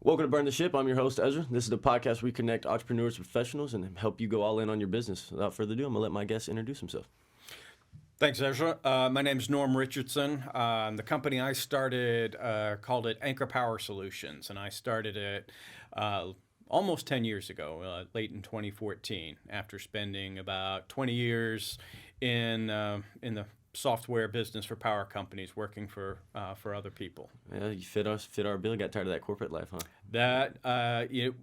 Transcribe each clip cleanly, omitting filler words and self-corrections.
Welcome to Burn the Ship. I'm your host, Ezra. This is the podcast where we connect entrepreneurs with professionals and help you go all in on your business. Without further ado, I'm going to let my guest introduce himself. Thanks, Ezra. My name is Norm Richardson. The company I started called it Anchor Power Solutions, and I started it almost 10 years ago, late in 2014, after spending about 20 years in the software business for power companies, working for other people. Yeah, you fit our bill. Got tired of that corporate life, huh?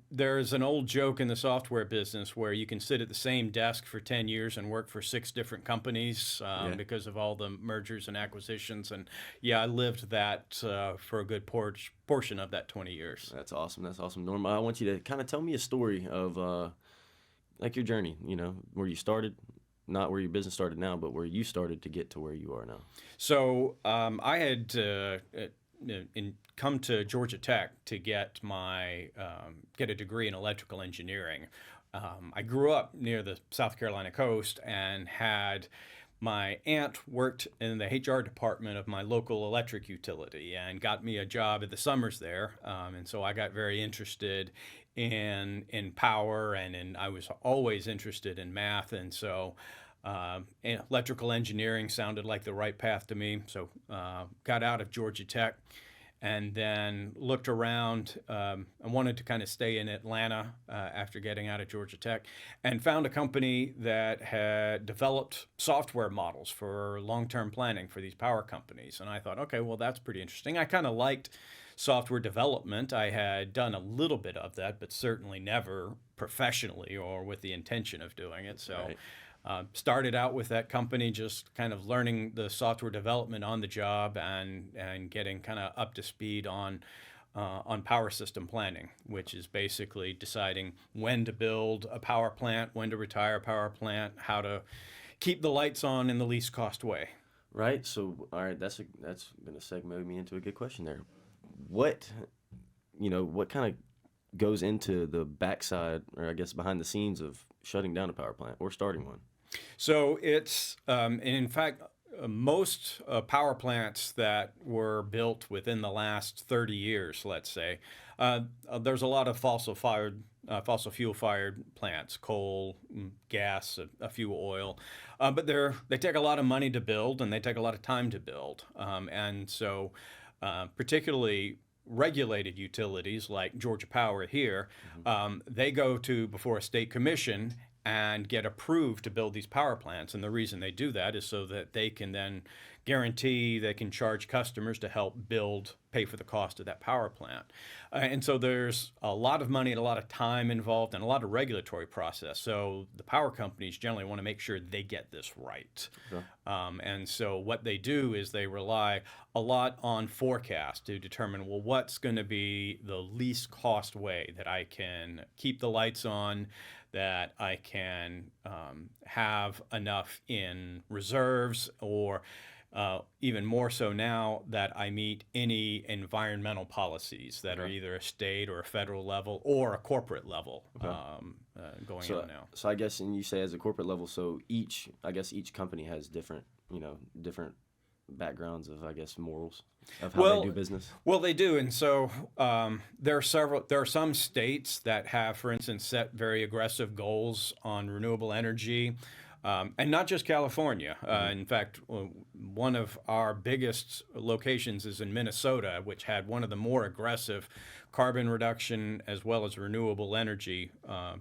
There's an old joke in the software business where you can sit at the same desk for 10 years and work for 6 different companies because of all the mergers and acquisitions. And I lived that for a good portion of that 20 years. That's awesome. Norm, I want you to kind of tell me a story of like your journey, where you started. Not where your business started now, but where you started to get to where you are now. So I had come to Georgia Tech to get get a degree in electrical engineering. I grew up near the South Carolina coast and had my aunt worked in the HR department of my local electric utility and got me a job at the summers there. And so I got very interested in power, and I was always interested in math. And so electrical engineering sounded like the right path to me. So got out of Georgia Tech and then looked around and wanted to kind of stay in Atlanta after getting out of Georgia Tech, and found a company that had developed software models for long-term planning for these power companies. And I thought, okay, well, that's pretty interesting. I kind of liked software development. I had done a little bit of that, but certainly never professionally or with the intention of doing it. So Right. Started out with that company, just kind of learning the software development on the job and getting kind of up to speed on power system planning, which is basically deciding when to build a power plant, when to retire a power plant, how to keep the lights on in the least cost way. Right. So, all right, that's going to segue me into a good question there. What kind of goes into the backside, or I guess behind the scenes of shutting down a power plant or starting one? So it's, in fact, most power plants that were built within the last 30 years, let's say, there's a lot of fossil fuel-fired plants, coal, gas, a few oil, but they take a lot of money to build and they take a lot of time to build, and so particularly regulated utilities like Georgia Power here, they go before a state commission and get approved to build these power plants. And the reason they do that is so that they can then guarantee they can charge customers to help pay for the cost of that power plant. And so there's a lot of money and a lot of time involved and a lot of regulatory process. So the power companies generally want to make sure they get this right. Okay. And so what they do is they rely a lot on forecast to determine, well, what's going to be the least cost way that I can keep the lights on, that I can have enough in reserves, or even more so now, that I meet any environmental policies that are either a state or a federal level or a corporate level going on now. So I guess, and you say as a corporate level, so each company has different backgrounds of, I guess, morals of how they do business. Well, they do, and so there are some states that have, for instance, set very aggressive goals on renewable energy, and not just California. In fact, one of our biggest locations is in Minnesota, which had one of the more aggressive carbon reduction as well as renewable energy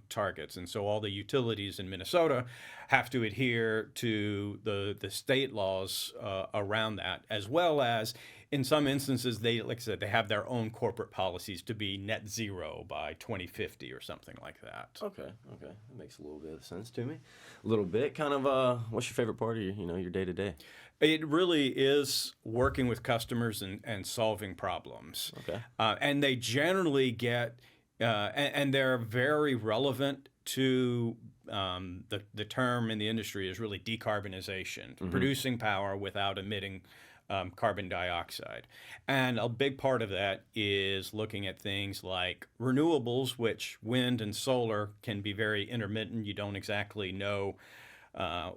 targets. And so all the utilities in Minnesota have to adhere to the state laws around that, as well as in some instances, like I said, they have their own corporate policies to be net zero by 2050 or something like that. Okay, that makes a little bit of sense to me. A little bit. Kind of, what's your favorite part of your day to day? It really is working with customers and solving problems. Okay. And they generally and they're very relevant to the term in the industry is really decarbonization, producing power without emitting carbon dioxide. And a big part of that is looking at things like renewables, which wind and solar can be very intermittent. You don't exactly know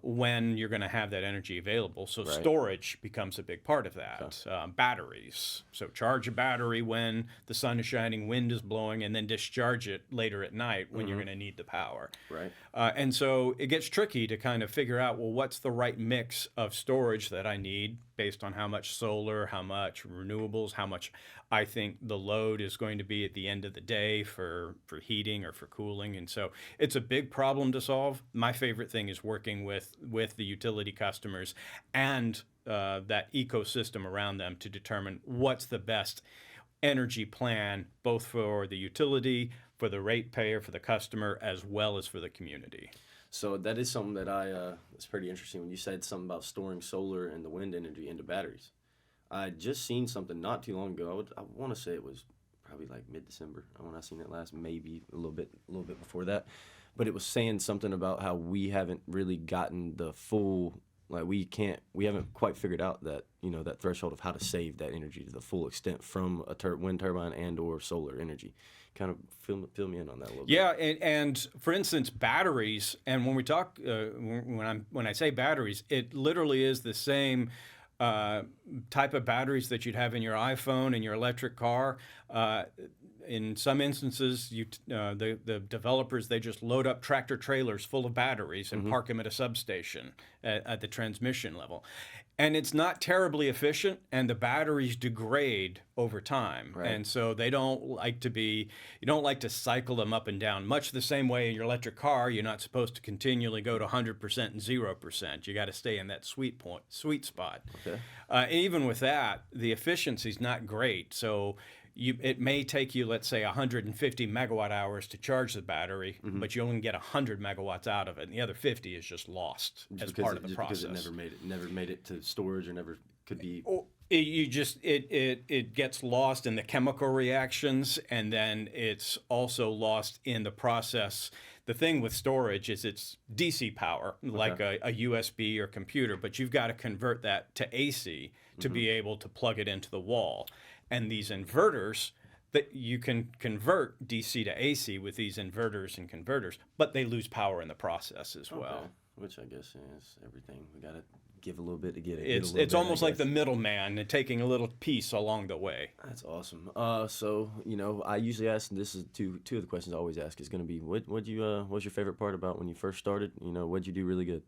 when you're going to have that energy available. So Right. storage becomes a big part of that. Batteries. So charge a battery when the sun is shining, wind is blowing, and then discharge it later at night when you're going to need the power. Right. And so it gets tricky to kind of figure out, well, what's the right mix of storage that I need based on how much solar, how much renewables, how much I think the load is going to be at the end of the day for heating or for cooling. And so it's a big problem to solve. My favorite thing is working with the utility customers and that ecosystem around them to determine what's the best energy plan, both for the utility, for the ratepayer, for the customer, as well as for the community. So that is something that it's pretty interesting when you said something about storing solar and the wind energy into batteries. I just seen something not too long ago. I want to say it was probably like mid-December when I seen it last, maybe a little bit before that. But it was saying something about how we haven't really gotten the full, like we haven't quite figured out that, that threshold of how to save that energy to the full extent from a wind turbine and or solar energy. Kind of fill me in on that a little bit. Yeah, and for instance, batteries, and when we talk, when I say batteries, it literally is the same type of batteries that you'd have in your iPhone and your electric car. In some instances, the developers, they just load up tractor trailers full of batteries and park them at a substation at the transmission level. And it's not terribly efficient, and the batteries degrade over time. Right. And so you don't like to cycle them up and down. Much the same way in your electric car, you're not supposed to continually go to 100% and 0%. You got to stay in that sweet spot. Okay. Even with that, the efficiency's not great. So it may take you, let's say, 150 megawatt hours to charge the battery, but you only get 100 megawatts out of it, and the other 50 is just lost as part of the process. Because it never made it to storage, or never could be. It gets lost in the chemical reactions, and then it's also lost in the process. The thing with storage is it's DC power, like a USB or computer, but you've got to convert that to AC to be able to plug it into the wall. And these inverters, that you can convert DC to AC with these inverters and converters, but they lose power in the process as well. Which I guess is everything. We got to give a little bit to get it. It's almost like the middleman and taking a little piece along the way. That's awesome. So I usually ask, and this is two of the questions I always ask is going to be, what's your favorite part about when you first started? What'd you do really good?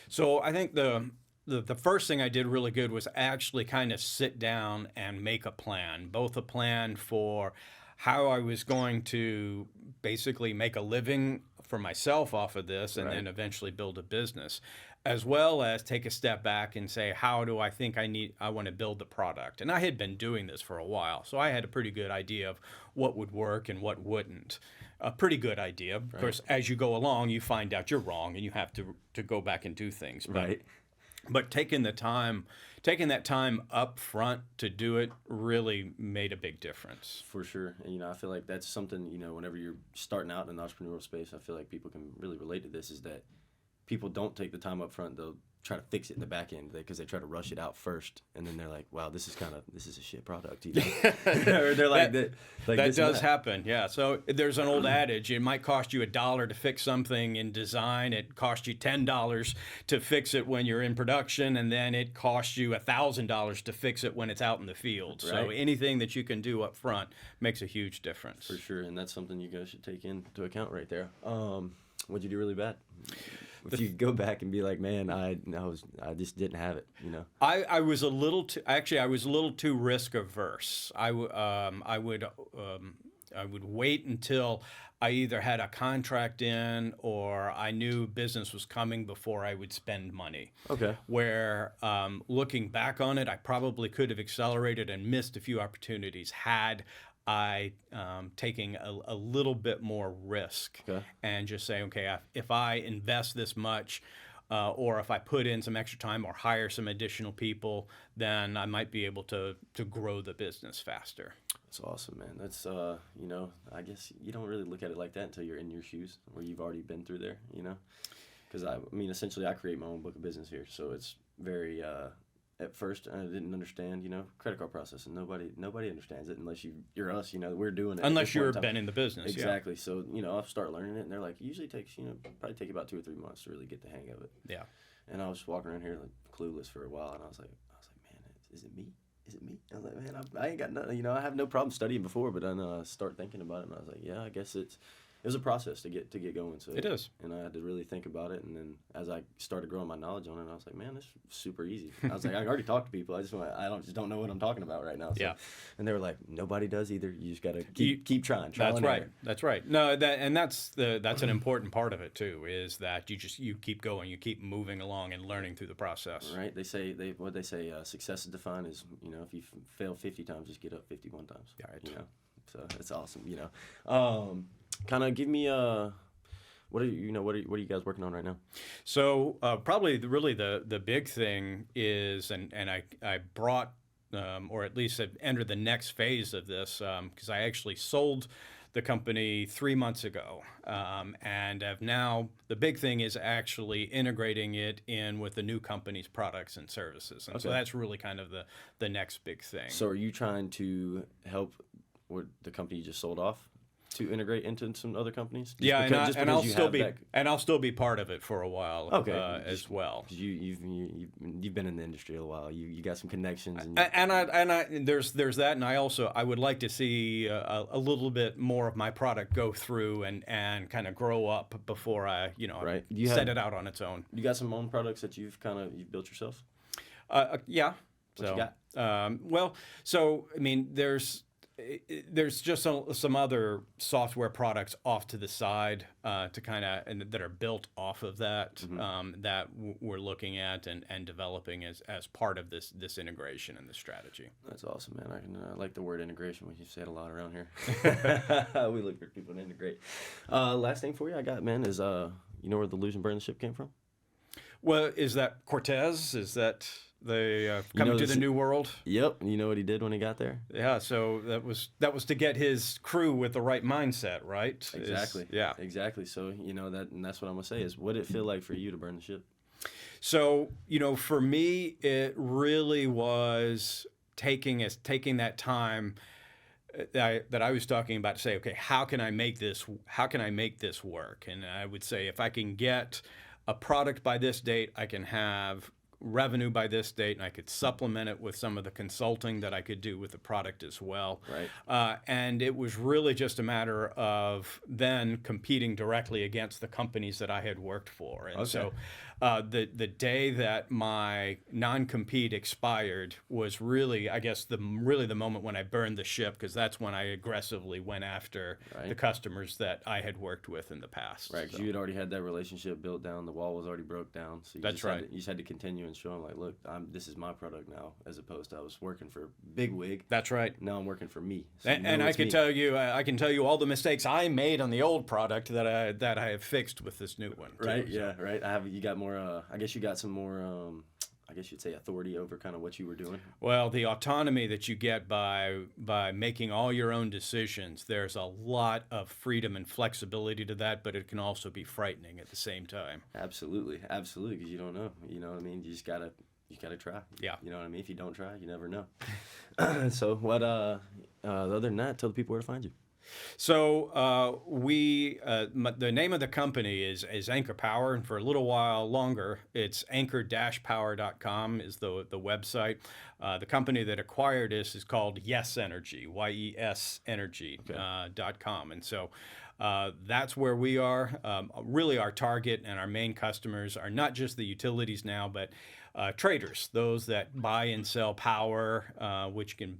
So I think the first thing I did really good was actually kind of sit down and make a plan, both a plan for how I was going to basically make a living for myself off of this and then eventually build a business, as well as take a step back and say, how do I think I want to build the product? And I had been doing this for a while, so I had a pretty good idea of what would work and what wouldn't. A pretty good idea. Of course, as you go along, you find out you're wrong and you have to go back and do things. But taking that time up front to do it really made a big difference. For sure. And, I feel like that's something, whenever you're starting out in the entrepreneurial space, I feel like people can really relate to this, is that people don't take the time up front. They'll try to fix it in the back end because they try to rush it out first. And then they're like, wow, this is a shit product. Or they're like, that does happen. Yeah. So there's an old adage, it might cost you $1 to fix something in design. It costs you $10 to fix it when you're in production. And then it costs you $1,000 to fix it when it's out in the field. Right. So anything that you can do up front makes a huge difference. For sure. And that's something you guys should take into account right there. What'd you do really bad? If you go back and be like, man, I just didn't have it, I was a little too risk averse. I would wait until I either had a contract in or I knew business was coming before I would spend money. Okay. Where looking back on it, I probably could have accelerated and missed a few opportunities had I taking a little bit more risk and just say, okay, if I invest this much or if I put in some extra time or hire some additional people, then I might be able to grow the business faster. That's awesome, man. That's, I guess you don't really look at it like that until you're in your shoes where you've already been through there, Because essentially I create my own book of business here. So it's very, at first I didn't understand, credit card processing. Nobody understands it unless you're us. We're doing it. At Unless this point in you've time. been in the business. Exactly. So I'll start learning it, and they're like, it usually takes probably take about 2 or 3 months to really get the hang of it. Yeah. And I was just walking around here like clueless for a while, and I was like, man, is it me? Is it me? I was like, man, I ain't got nothing. I have no problem studying before, but then I start thinking about it, and I was like, yeah, I guess it was a process to get going. So It is. and I had to really think about it. And then as I started growing my knowledge on it, I was like, man, this is super easy. I was like, I already talked to people. I just don't know what I'm talking about right now. So, Yeah. And they were like, nobody does either. You just gotta keep trying. That's right. Error. That's right. No, that's an important part of it too. Is that you keep going, you keep moving along and learning through the process. Right. They say success is defined as if you fail 50 times, just get up 51 times. Right. So it's awesome. Kind of give me what are you guys working on right now? So probably really the big thing is, and I brought or at least have entered the next phase of this because I actually sold the company 3 months ago, and have now the big thing is actually integrating it in with the new company's products and services, and so that's really kind of the next big thing. So are you trying to help the company you just sold off to integrate into some other companies? I'll still be part of it for a while. As well. You've been in the industry a while. You got some connections. There's that, and I would like to see a little bit more of my product go through and kind of grow up before I set it out on its own. You got some own products that you've built yourself? Yeah. What you got? So I mean, there's just some other software products off to the side to that are built off of that that we're looking at and developing as part of this integration and this strategy. That's awesome, man. I like the word integration. We say it a lot around here. We look for people to integrate. Last thing for you I got, man, is you know where the lose and burn the ship came from? Well, is that Cortez? Is that they coming to the New World? Yep. You know what he did when he got there? Yeah. So that was to get his crew with the right mindset, right? Exactly. Yeah. Exactly. So and that's what I'm gonna say is, what did it feel like for you to burn the ship? So for me, it really was taking that time that I was talking about to say, okay, how can I make this work? And I would say, if I can get a product by this date, I can have revenue by this date, and I could supplement it with some of the consulting that I could do with the product as well. Right. And it was really just a matter of then competing directly against the companies that I had worked for. And so the day that my non-compete expired was really, I guess, the moment when I burned the ship, because that's when I aggressively went after the customers that I had worked with in the past. Right, because you had already had that relationship built down. The wall was already broke down. So you just had to continue and show them, like, look, this is my product now, as opposed to I was working for Bigwig. That's right. Now I'm working for me. So and I can tell you all the mistakes I made on the old product that I have fixed with this new one. Right. Yeah. Right. You got more. I guess you got some more. I guess you'd say authority over kind of what you were doing. Well, the autonomy that you get by making all your own decisions, there's a lot of freedom and flexibility to that, but it can also be frightening at the same time. Absolutely, because you don't know. You know what I mean? You just gotta try. Yeah. You know what I mean? If you don't try, you never know. So what? Other than that, tell the people where to find you. So the name of the company is Anchor Power, and for a little while longer, it's anchor-power.com is the website. The company that acquired us is called Yes Energy, YES Energy.com, and so that's where we are. Really, our target and our main customers are not just the utilities now, but traders, those that buy and sell power, which can,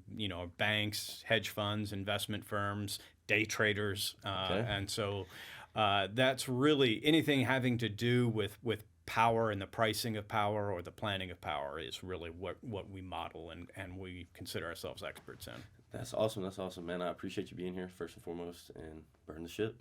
banks, hedge funds, investment firms, day traders. And so that's really anything having to do with power and the pricing of power or the planning of power is really what we model and we consider ourselves experts in. That's awesome, man. I appreciate you being here first and foremost, and burn the ship.